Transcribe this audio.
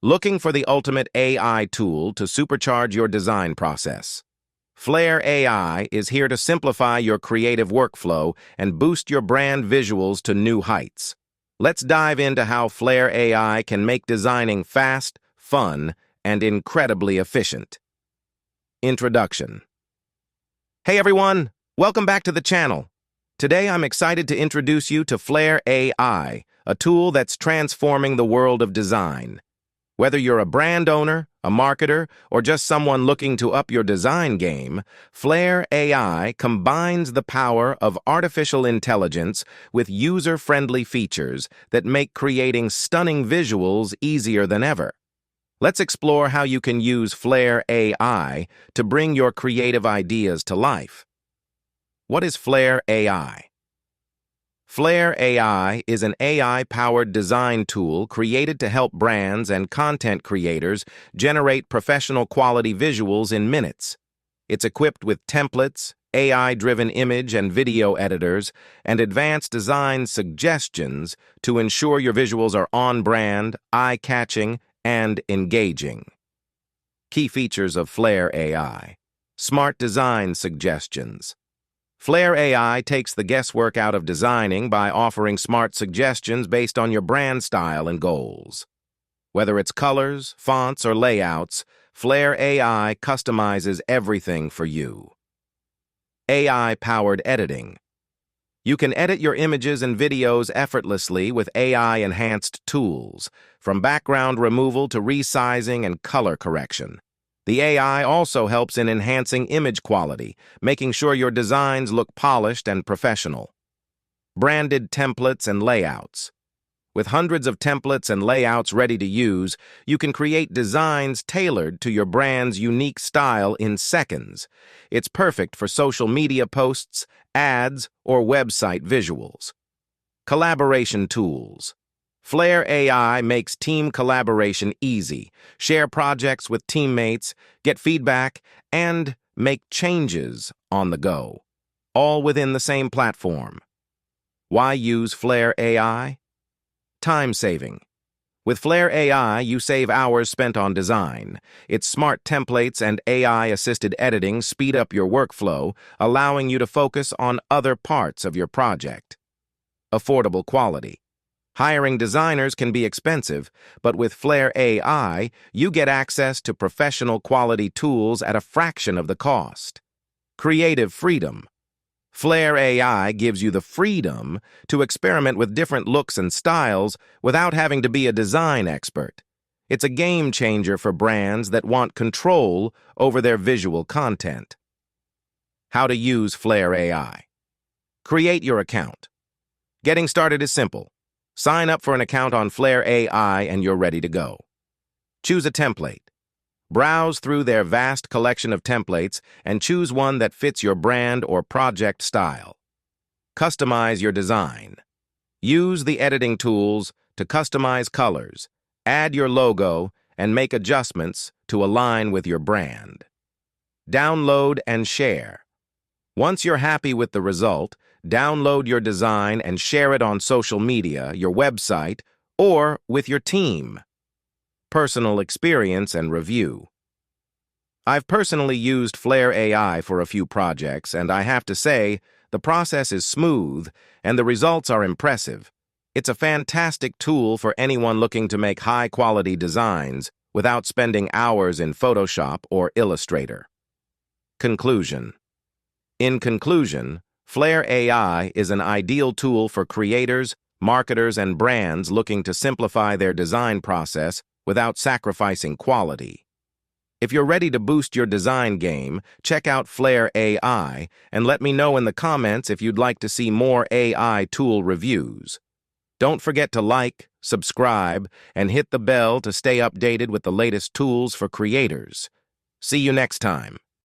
Looking for the ultimate AI tool to supercharge your design process? Flair AI is here to simplify your creative workflow and boost your brand visuals to new heights. Let's dive into how Flair AI can make designing fast, fun, and incredibly efficient. Introduction. Hey everyone, welcome back to the channel. Today I'm excited to introduce you to Flair AI, a tool that's transforming the world of design. Whether you're a brand owner, a marketer, or just someone looking to up your design game, Flair AI combines the power of artificial intelligence with user-friendly features that make creating stunning visuals easier than ever. Let's explore how you can use Flair AI to bring your creative ideas to life. What is Flair AI? Flair AI is an AI-powered design tool created to help brands and content creators generate professional quality visuals in minutes. It's equipped with templates, AI-driven image and video editors, and advanced design suggestions to ensure your visuals are on-brand, eye-catching, and engaging. Key features of Flair AI. Smart design suggestions. Flair AI takes the guesswork out of designing by offering smart suggestions based on your brand style and goals. Whether it's colors, fonts, or layouts, Flair AI customizes everything for you. AI-powered editing. You can edit your images and videos effortlessly with AI-enhanced tools, from background removal to resizing and color correction. The AI also helps in enhancing image quality, making sure your designs look polished and professional. Branded templates and layouts. With hundreds of templates and layouts ready to use, you can create designs tailored to your brand's unique style in seconds. It's perfect for social media posts, ads, or website visuals. Collaboration tools. Flair AI makes team collaboration easy. Share projects with teammates, get feedback, and make changes on the go, all within the same platform. Why use Flair AI? Time saving. With Flair AI, you save hours spent on design. Its smart templates and AI-assisted editing speed up your workflow, allowing you to focus on other parts of your project. Affordable quality. Hiring designers can be expensive, but with Flair AI, you get access to professional quality tools at a fraction of the cost. Creative freedom. Flair AI gives you the freedom to experiment with different looks and styles without having to be a design expert. It's a game changer for brands that want control over their visual content. How to use Flair AI. Create your account. Getting started is simple. Sign up for an account on Flair AI and you're ready to go. Choose a template. Browse through their vast collection of templates and choose one that fits your brand or project style. Customize your design. Use the editing tools to customize colors, add your logo, and make adjustments to align with your brand. Download and share. Once you're happy with the result, download your design and share it on social media, your website, or with your team. Personal experience and review. I've personally used Flair AI for a few projects, and I have to say, the process is smooth and the results are impressive. It's a fantastic tool for anyone looking to make high-quality designs without spending hours in Photoshop or Illustrator. Conclusion. In conclusion, Flair AI is an ideal tool for creators, marketers, and brands looking to simplify their design process without sacrificing quality. If you're ready to boost your design game, check out Flair AI and let me know in the comments if you'd like to see more AI tool reviews. Don't forget to like, subscribe, and hit the bell to stay updated with the latest tools for creators. See you next time.